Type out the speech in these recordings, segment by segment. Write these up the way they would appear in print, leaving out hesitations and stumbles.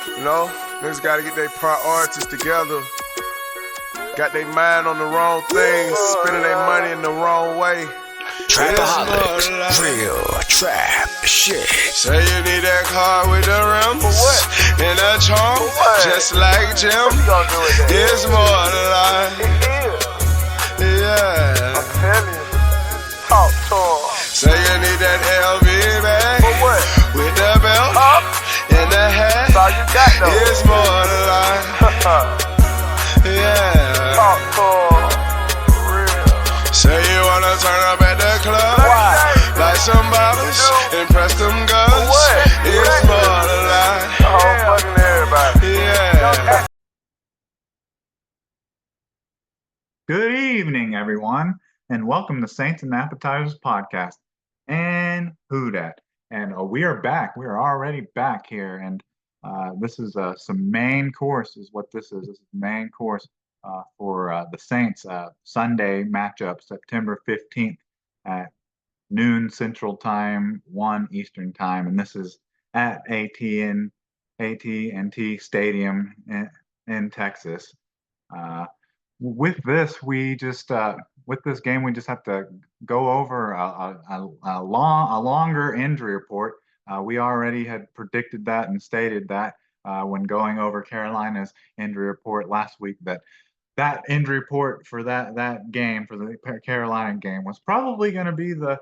You know, niggas gotta get their priorities together. Got their mind on the wrong things, spending their money in the wrong way. Trapaholics, real trap shit. Say you need that car with the rims and a charm, just like Jim. It's more than life. Yeah. I'm telling you. Talk to him. Say you need that LV bag with the belt and the hat. That's all you got though. It's more than life. Yeah. Talk to him. Real. Say you wanna turn up at the club, like some bottles, impress them girls. It's more than life. Fucking everybody. Yeah. Good evening, everyone, and welcome to Saints and Appetizers podcast. And who dat? And we are back. We are already back here, and this is some main course. Is what this is. This is the main course for the Saints Sunday matchup, September 15th at noon Central Time, 1 Eastern Time, and this is at AT&T Stadium in Texas. With this, with this game, we just have to go over a longer injury report. We already had predicted that and stated that when going over Carolina's injury report last week, that injury report for that game, for the Carolina game, was probably going to be the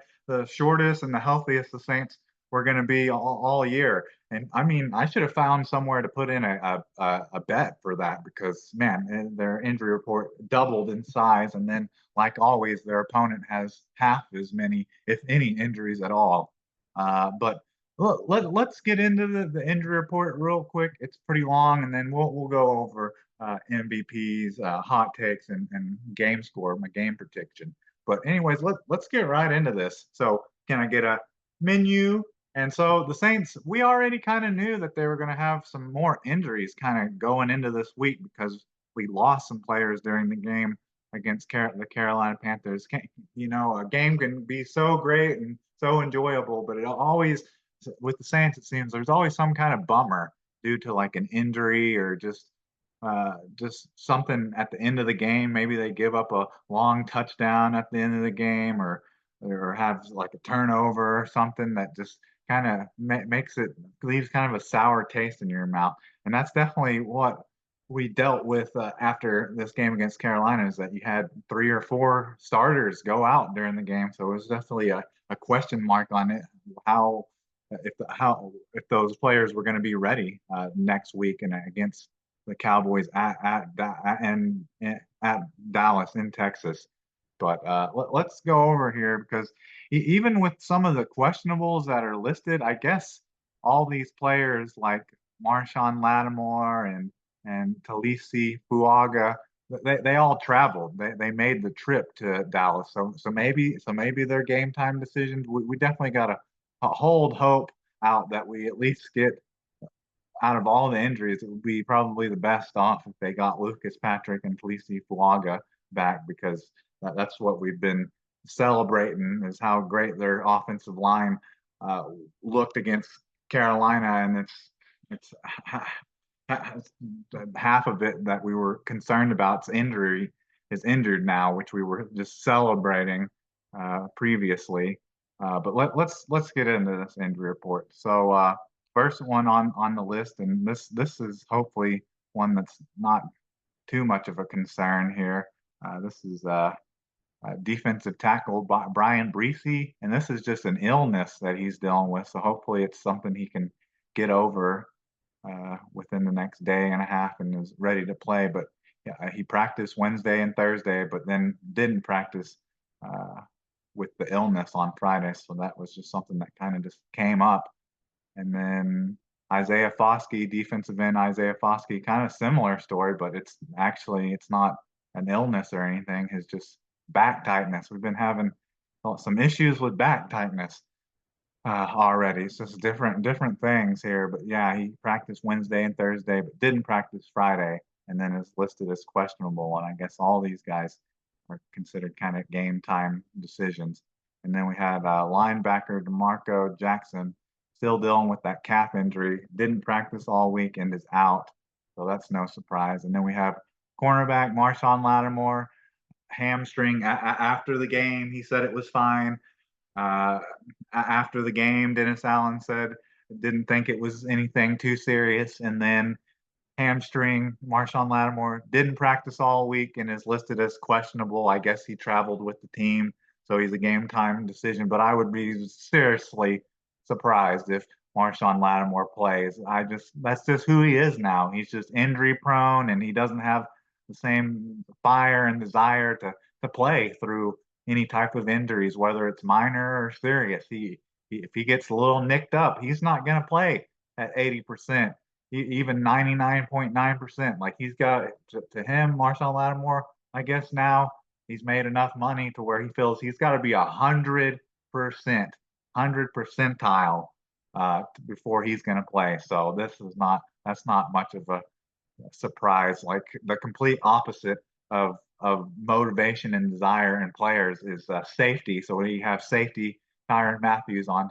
shortest and the healthiest the Saints were going to be all year. And I mean, I should have found somewhere to put in a bet for that, because man, their injury report doubled in size, and then like always, their opponent has half as many, if any, injuries at all. But let's get into the injury report real quick. It's pretty long, and then we'll go over MVPs, hot takes, and game score, my game prediction. But anyways, let's get right into this. So can I get a menu? And so the Saints, we already kind of knew that they were going to have some more injuries kind of going into this week, because we lost some players during the game against the Carolina Panthers. A game can be so great and so enjoyable, but it always, with the Saints, it seems there's always some kind of bummer due to like an injury or just something at the end of the game. Maybe they give up a long touchdown at the end of the game, or have like a turnover or something that just kind of leaves kind of a sour taste in your mouth. And that's definitely what we dealt with after this game against Carolina, is that you had 3 or 4 starters go out during the game. So it was definitely a question mark on it, if those players were going to be ready next week and against the Cowboys at Dallas in Texas. But let's go over here, because even with some of the questionables that are listed, I guess all these players like Marshawn Lattimore and Talisi Fuaga, they all traveled. They made the trip to Dallas. So maybe their game time decisions. We definitely got to hold hope out that we at least get, out of all the injuries, it would be probably the best off if they got Lucas Patrick and Talisi Fuaga back, because that's what we've been celebrating, is how great their offensive line looked against Carolina, and it's half of it that we were concerned about is injured now, which we were just celebrating previously. But let's get into this injury report. So first one on the list, and this is hopefully one that's not too much of a concern here. This is defensive tackle Brian Breesy, and this is just an illness that he's dealing with. So hopefully it's something he can get over within the next day and a half and is ready to play. But yeah, he practiced Wednesday and Thursday, but then didn't practice with the illness on Friday. So that was just something that kind of just came up. And then Isaiah Foskey, defensive end Isaiah Foskey, kind of similar story, but it's not an illness or anything. It's just back tightness. We've been having some issues with back tightness already. It's just different things here. But yeah, he practiced Wednesday and Thursday, but didn't practice Friday, and then is listed as questionable. And I guess all these guys are considered kind of game time decisions. And then we had linebacker DeMarco Jackson, still dealing with that calf injury. Didn't practice all week and is out. So that's no surprise. And then we have cornerback Marshawn Lattimore, hamstring after the game. He said it was fine. Uh, After the game, Dennis Allen said didn't think it was anything too serious. And then hamstring, Marshawn Lattimore didn't practice all week and is listed as questionable. I guess he traveled with the team, so he's a game time decision. But I would be seriously surprised if Marshawn Lattimore plays. That's just who he is now. He's just injury prone, and he doesn't have the same fire and desire to play through any type of injuries, whether it's minor or serious. If he gets a little nicked up, he's not going to play at 80%, even 99.9%. Like he's got to him, Marshawn Lattimore, I guess now he's made enough money to where he feels he's got to be 100%, 100 percentile before he's going to play. So that's not much of a surprise. Like the complete opposite of motivation and desire in players is safety. So we have safety Tyrann Matthew on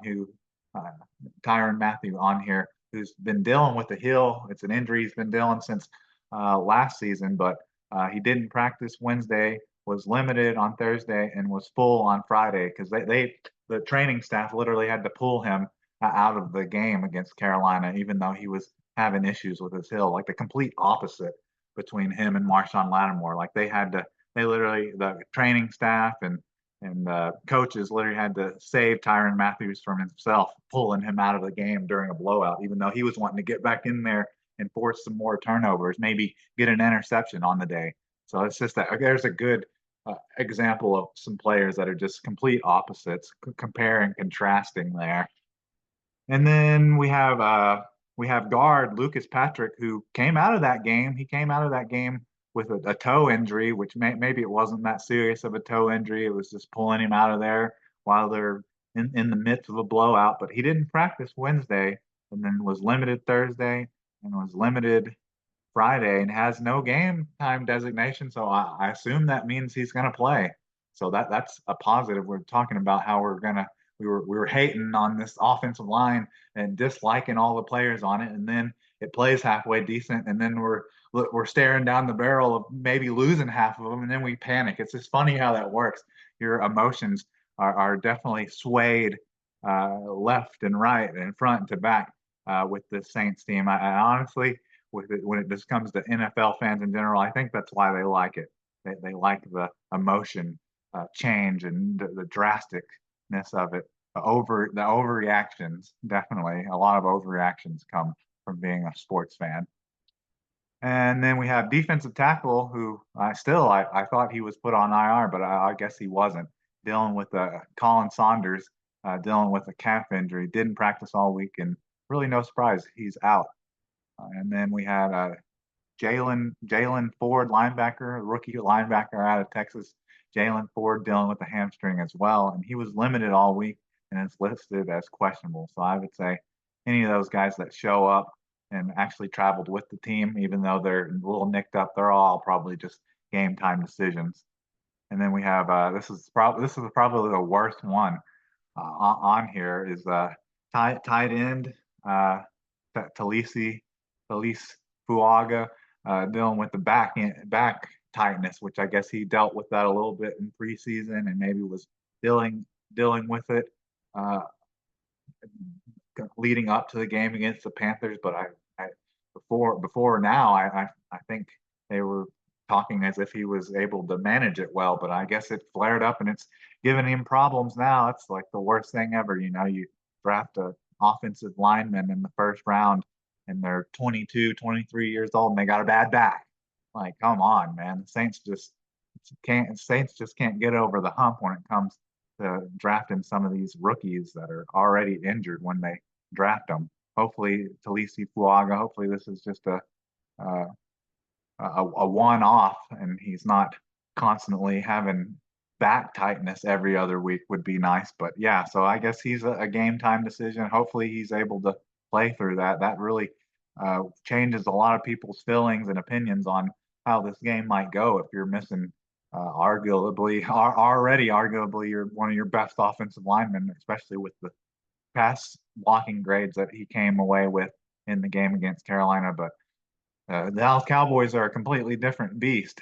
here, who's been dealing with the heel. It's an injury he's been dealing since last season, but he didn't practice Wednesday, was limited on Thursday, and was full on Friday because the training staff literally had to pull him out of the game against Carolina, even though he was having issues with his heel. Like the complete opposite between him and Marshawn Lattimore. Like they literally, the training staff and coaches literally had to save Tyrann Matthews from himself, pulling him out of the game during a blowout, even though he was wanting to get back in there and force some more turnovers, maybe get an interception on the day. So it's just that there's a good example of some players that are just complete opposites, comparing, contrasting there. And then we have guard Lucas Patrick, who came out of that game. He came out of that game with a toe injury, which maybe it wasn't that serious of a toe injury. It was just pulling him out of there while they're in the midst of a blowout. But he didn't practice Wednesday, and then was limited Thursday, and was limited Friday, and has no game time designation. So I assume that means he's going to play. So that's a positive. We're talking about how we were hating on this offensive line and disliking all the players on it, and then it plays halfway decent, and then we're staring down the barrel of maybe losing half of them, and then we panic. It's just funny how that works. Your emotions are definitely swayed left and right and front to back with this Saints team. I honestly, when it just comes to NFL fans in general, I think that's why they like it. They like the emotion change and the drasticness of it. The overreactions, definitely a lot of overreactions come from being a sports fan. And then we have defensive tackle, who I thought he was put on IR, but I guess he wasn't. Dealing with Colin Saunders, dealing with a calf injury, didn't practice all week, and really no surprise, he's out. And then we had Jalen Ford, linebacker, rookie linebacker out of Texas. Jalen Ford dealing with a hamstring as well, and he was limited all week and is listed as questionable. So I would say any of those guys that show up and actually traveled with the team, even though they're a little nicked up, they're all probably just game time decisions. And then we have this is probably the worst one on here is tight end Talise Fuaga dealing with the back tightness, which I guess he dealt with that a little bit in preseason and maybe was dealing with it uh, leading up to the game against the Panthers. But I before now, I think they were talking as if he was able to manage it well, but I guess it flared up and it's giving him problems now. It's like the worst thing ever. You know, you draft a offensive lineman in the first round and they're 22, 23 years old and they got a bad back. Like, come on, man. The Saints just can't get over the hump when it comes to drafting some of these rookies that are already injured when they draft them. Hopefully, Talise Fuaga, hopefully this is just a one-off and he's not constantly having back tightness every other week would be nice. But yeah, so I guess he's a game time decision. Hopefully he's able to play through that. That really changes a lot of people's feelings and opinions on how this game might go if you're missing arguably you're one of your best offensive linemen, especially with the pass blocking grades that he came away with in the game against Carolina. But the Dallas Cowboys are a completely different beast.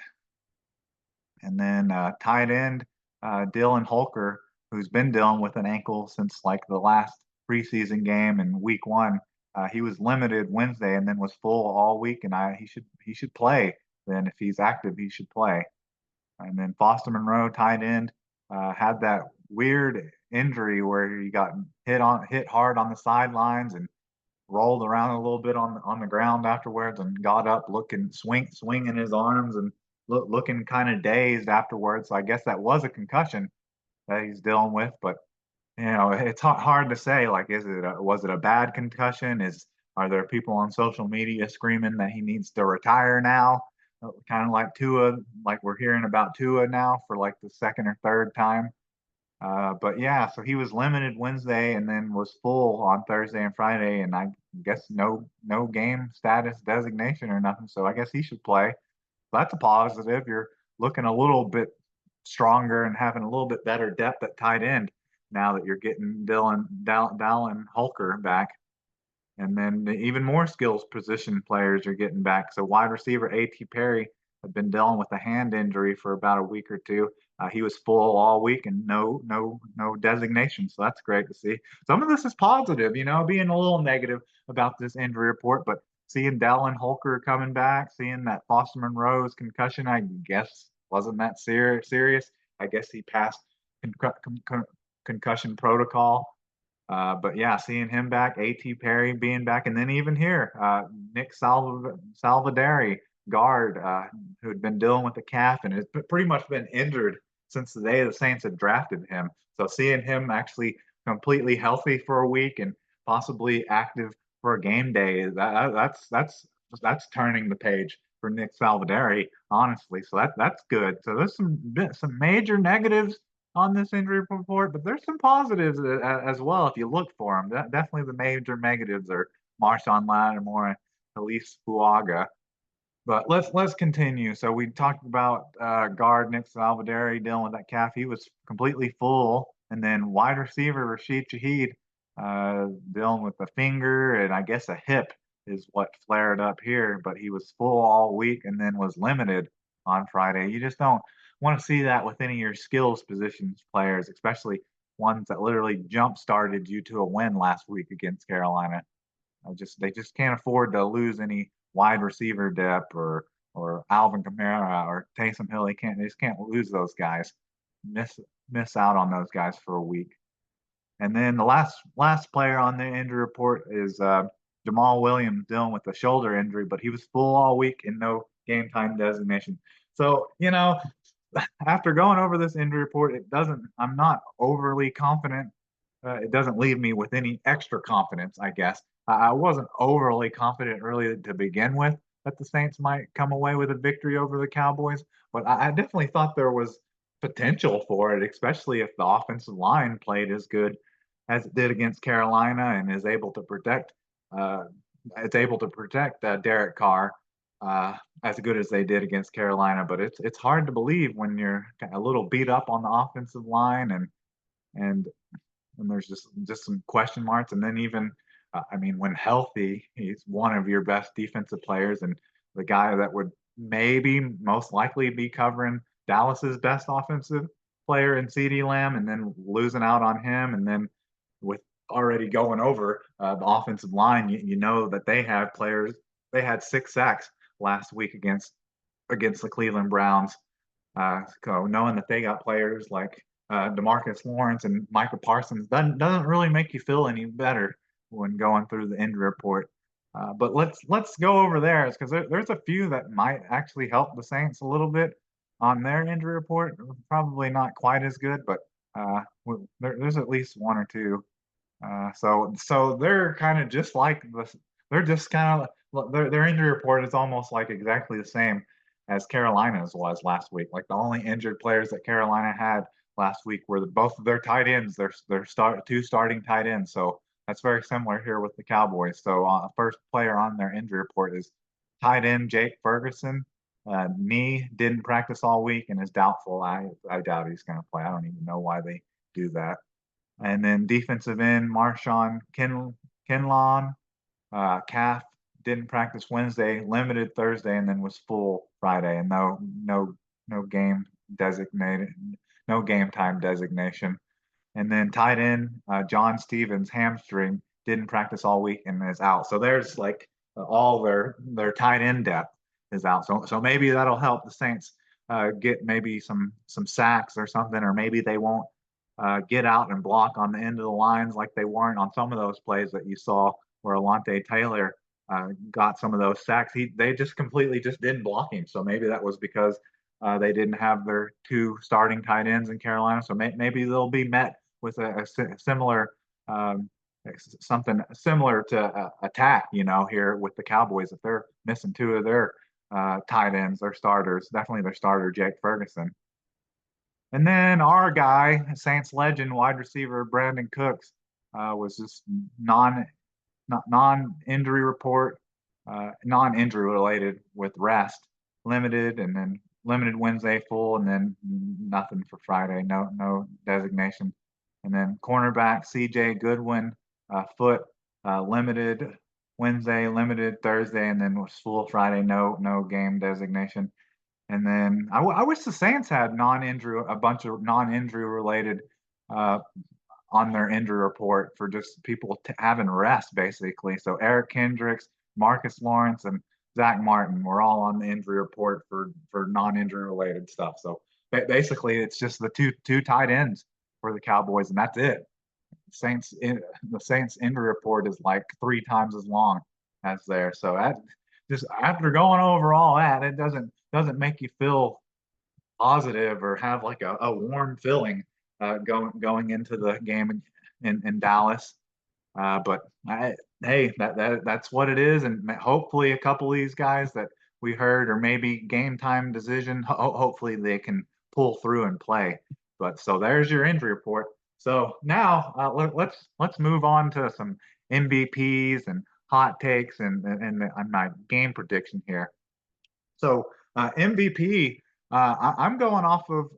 And then tight end Dylan Holker, who's been dealing with an ankle since like the last preseason game in week one. He was limited Wednesday and then was full all week, and he should play. Then if he's active, he should play. And then Foster Monroe, tight end, had that weird injury where he got hit hard on the sidelines and rolled around a little bit on the ground afterwards and got up looking swinging his arms and looking kind of dazed afterwards. So I guess that was a concussion that he's dealing with. But it's hard to say. Like, was it a bad concussion? Are there people on social media screaming that he needs to retire now? Kind of like Tua, like we're hearing about Tua now for like the second or third time. But yeah, so he was limited Wednesday and then was full on Thursday and Friday, and I guess no game status designation or nothing. So I guess he should play. That's a positive. You're looking a little bit stronger and having a little bit better depth at tight end now that you're getting Dallin Holker back. And then even more skills position players are getting back. So wide receiver A.T. Perry had been dealing with a hand injury for about a week or two. He was full all week and no designation. So that's great to see. Some of this is positive, being a little negative about this injury report, but seeing Dallin Holker coming back, seeing that Foster Monroe's concussion, I guess wasn't that serious. I guess he passed concussion protocol. But yeah, seeing him back, A.T. Perry being back, and then even here, Nick Salvadari, guard, who had been dealing with the calf and has pretty much been injured since the day the Saints had drafted him. So seeing him actually completely healthy for a week and possibly active for a game day, that's turning the page for Nick Salvadari, honestly. So that's good. So there's some major negatives on this injury report, but there's some positives as well if you look for them. Definitely the major negatives are Marshawn Lattimore and Elise Fuaga. But let's continue. So we talked about guard Nick Salvadari dealing with that calf. He was completely full, and then wide receiver Rashid Shaheed dealing with a finger and I guess a hip is what flared up here. But he was full all week and then was limited on Friday. You just don't want to see that with any of your skills positions players, especially ones that literally jump started you to a win last week against Carolina. They just can't afford to lose any wide receiver depth or Alvin Kamara or Taysom Hill. They just can't lose those guys. Miss out on those guys for a week. And then the last player on the injury report is Jamal Williams dealing with a shoulder injury, but he was full all week and no game time designation. So, after going over this injury report, I'm not overly confident. It doesn't leave me with any extra confidence, I guess. I wasn't overly confident really to begin with that the Saints might come away with a victory over the Cowboys, but I definitely thought there was potential for it, especially if the offensive line played as good as it did against Carolina and is able to protect Derek Carr as good as they did against Carolina. But it's hard to believe when you're a little beat up on the offensive line and there's just some question marks. And then even when healthy, he's one of your best defensive players and the guy that would maybe most likely be covering Dallas's best offensive player in CeeDee Lamb, and then losing out on him, and then with already going over the offensive line, you know that they have players. They had 6 sacks last week against the Cleveland Browns. So knowing that they got players like DeMarcus Lawrence and Micah Parsons doesn't really make you feel any better when going through the injury report. But let's go over theirs because there's a few that might actually help the Saints a little bit on their injury report. Probably not quite as good, but there's at least one or two. So they're kind of just like this. They're just kind of their injury report is almost like exactly the same as Carolina's was last week. Like the only injured players that Carolina had last week were both of their tight ends. Their two starting tight ends. So that's very similar here with the Cowboys. So first player on their injury report is tight end Jake Ferguson. Knee didn't practice all week and is doubtful. I doubt he's going to play. I don't even know why they do that. And then defensive end Marshawn Kinlawn, calf, didn't practice Wednesday, limited Thursday, and then was full Friday, and no game designated, no game time designation. And then tight end John Stevens, hamstring, didn't practice all week and is out. So there's like all their tight end depth is out. So maybe that'll help the Saints get maybe some sacks or something, or maybe they won't get out and block on the end of the lines like they weren't on some of those plays that you saw where Alontae Taylor got some of those sacks. They just completely just didn't block him. So maybe that was because they didn't have their two starting tight ends in Carolina. So maybe they'll be met with a similar something similar to attack, here with the Cowboys if they're missing two of their tight ends, their starters, definitely their starter, Jake Ferguson. And then our guy, Saints legend, wide receiver Brandon Cooks, was just non-injury report, non-injury related with rest, limited, and then limited Wednesday, full, and then nothing for Friday, no designation. And then cornerback CJ Goodwin, foot, limited Wednesday, limited Thursday, and then was full Friday, no game designation. And then I wish the Saints had a bunch of non-injury related on their injury report for just people having rest, basically. So Eric Kendricks, Marcus Lawrence, and Zach Martin were all on the injury report for non-injury related stuff. So basically, it's just the two tight ends for the Cowboys, and that's it. The Saints injury report is like 3 times as long as theirs. So just after going over all that, it doesn't make you feel positive or have like a warm feeling going into the game in Dallas. But hey, that's what it is, and hopefully a couple of these guys that we heard, or maybe game time decision, hopefully they can pull through and play. But so there's your injury report. So now let's move on to some MVPs and hot takes and my game prediction here. So MVP, I'm going off of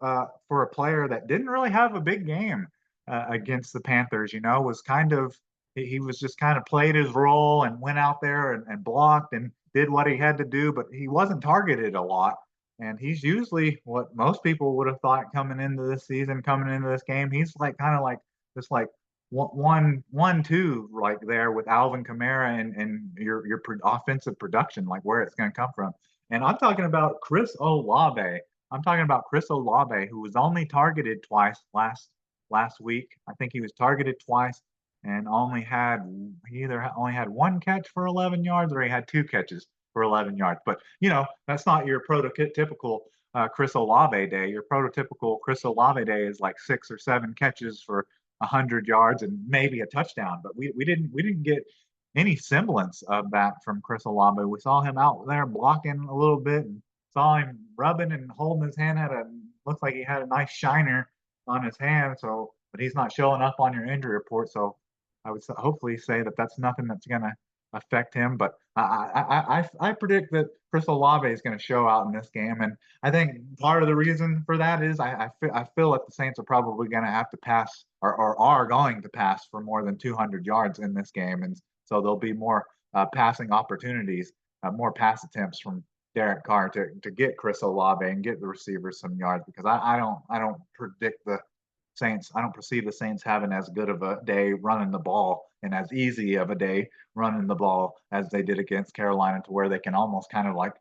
for a player that didn't really have a big game against the Panthers. Was kind of he was just kind of played his role and went out there and blocked and did what he had to do, but he wasn't targeted a lot. And he's usually what most people would have thought coming into this season, coming into this game. He's like kind of like just like one two like there with Alvin Kamara and your offensive production, like where it's going to come from. And I'm talking about Chris Olave. I'm talking about Chris Olave, who was only targeted twice last week. I think he was targeted twice and he either only had one catch for 11 yards or he had two catches for 11 yards. But that's not your prototypical Chris Olave day. Your prototypical Chris Olave day is like 6 or 7 catches for 100 yards and maybe a touchdown. But we didn't get any semblance of that from Chris Olave. We saw him out there blocking a little bit and saw him rubbing and holding his hand. Looks like he had a nice shiner on his hand. So, but he's not showing up on your injury report. So, I would hopefully say that that's nothing that's going to affect him. But I predict that Chris Olave is going to show out in this game, and I think part of the reason for that is I feel like the Saints are probably going to have to pass or are going to pass for more than 200 yards in this game, and so there'll be more passing opportunities, more pass attempts from Derek Carr to get Chris Olave and get the receivers some yards, because I don't predict the Saints. I don't perceive the Saints having as good of a day running the ball and as easy of a day running the ball as they did against Carolina, to where they can almost kind of like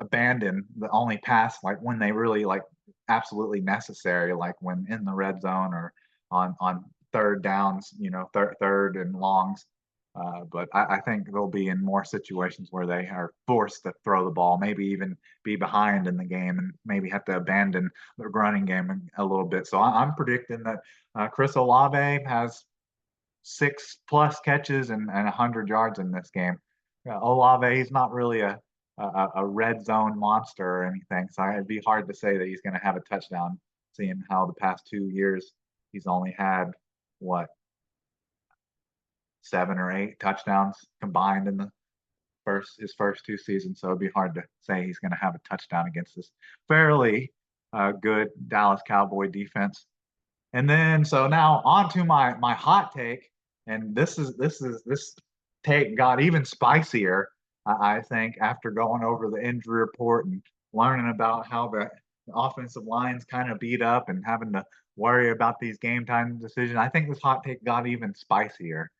abandon the only pass like when they really like absolutely necessary, like when in the red zone or on third downs, third and longs. But I think they'll be in more situations where they are forced to throw the ball, maybe even be behind in the game and maybe have to abandon the running game a little bit. So I'm predicting that Chris Olave has 6+ catches and 100 yards in this game. Olave, he's not really a red zone monster or anything, so it'd be hard to say that he's going to have a touchdown, seeing how the past 2 years he's only had what 7 or 8 touchdowns combined in his first 2 seasons. So it'd be hard to say he's going to have a touchdown against this fairly good Dallas Cowboy defense. And then so now on to my hot take, and this take got even spicier, I think, after going over the injury report and learning about how the offensive line's kind of beat up and having to worry about these game time decisions. I think this hot take got even spicier.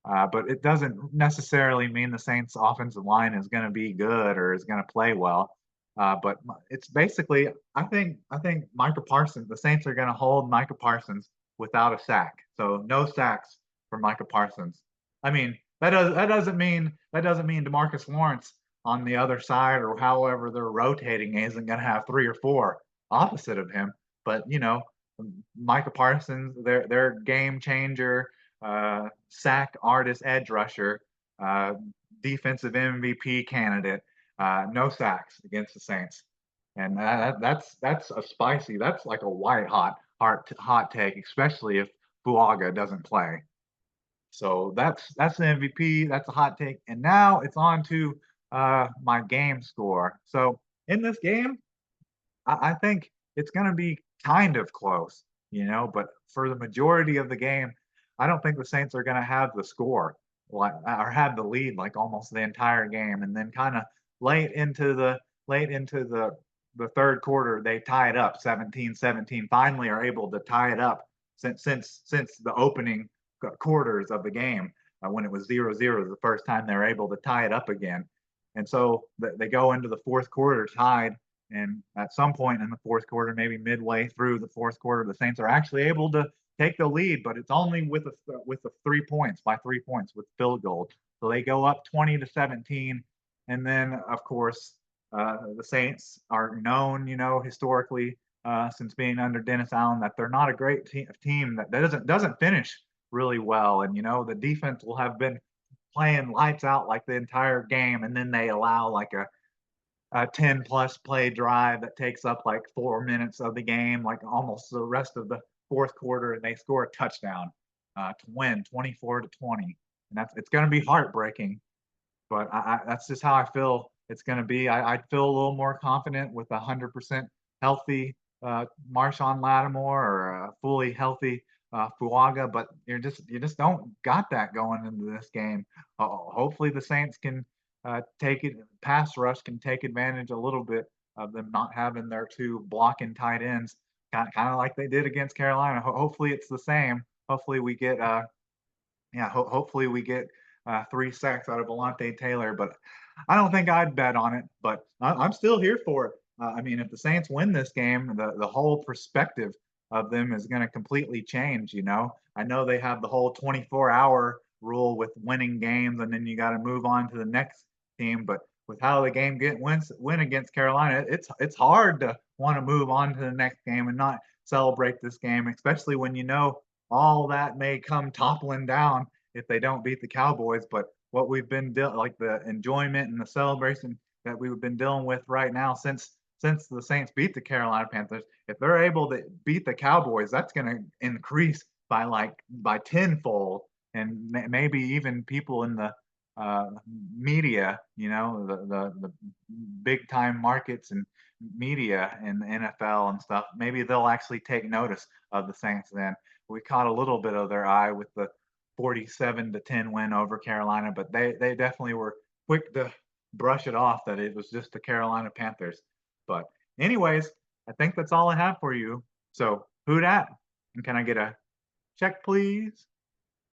But it doesn't necessarily mean the Saints' offensive line is going to be good or is going to play well. But it's basically, I think Micah Parsons, the Saints are going to hold Micah Parsons without a sack. So no sacks for Micah Parsons. I mean, that doesn't mean Demarcus Lawrence on the other side or however they're rotating isn't going to have three or four opposite of him. But Micah Parsons, their game changer, sack artist, edge rusher, uh, defensive MVP candidate. No sacks against the Saints, and that's a spicy. That's like a white hot take, especially if Fuaga doesn't play. So that's the MVP. That's a hot take, and now it's on to my game score. So in this game, I think it's going to be kind of close, but for the majority of the game, I don't think the Saints are going to have the score like, or have the lead like almost the entire game. And then kind of late into the third quarter, they tie it up 17-17, finally are able to tie it up since the opening quarters of the game when it was 0-0 the first time they're able to tie it up again. And so they go into the fourth quarter tied, and at some point in the fourth quarter, maybe midway through the fourth quarter, the Saints are actually able to take the lead, but it's only with the 3 points by 3 points with field goal. So they go up 20-17, and then of course the Saints are known, historically since being under Dennis Allen, that they're not a great team that doesn't finish really well, and the defense will have been playing lights out like the entire game, and then they allow like a 10 plus play drive that takes up like 4 minutes of the game, like almost the rest of the fourth quarter, and they score a touchdown to win 24-20. And it's going to be heartbreaking, but that's just how I feel it's going to be. I feel a little more confident with 100% healthy Marshawn Lattimore or a fully healthy Fuaga, but you just don't got that going into this game. Hopefully the Saints can take it. Pass rush can take advantage a little bit of them not having their two blocking tight ends, kind of like they did against Carolina. Hopefully it's the same. Hopefully we get hopefully we get 3 sacks out of Volante Taylor, but I don't think I'd bet on it. But I'm still here for it. I mean, if the Saints win this game, the whole perspective of them is going to completely change. I know they have the whole 24-hour rule with winning games, and then you got to move on to the next team. But with how the game win against Carolina, it's hard to want to move on to the next game and not celebrate this game, especially when all that may come toppling down if they don't beat the Cowboys. But what we've been like the enjoyment and the celebration that we've been dealing with right now since the Saints beat the Carolina Panthers, if they're able to beat the Cowboys, that's going to increase by tenfold, and maybe even people in the media, the big time markets and media in the NFL and stuff, maybe they'll actually take notice of the Saints then. We caught a little bit of their eye with the 47-10 win over Carolina, but they definitely were quick to brush it off that it was just the Carolina Panthers. But anyways, I think that's all I have for you. So who dat? And can I get a check, please?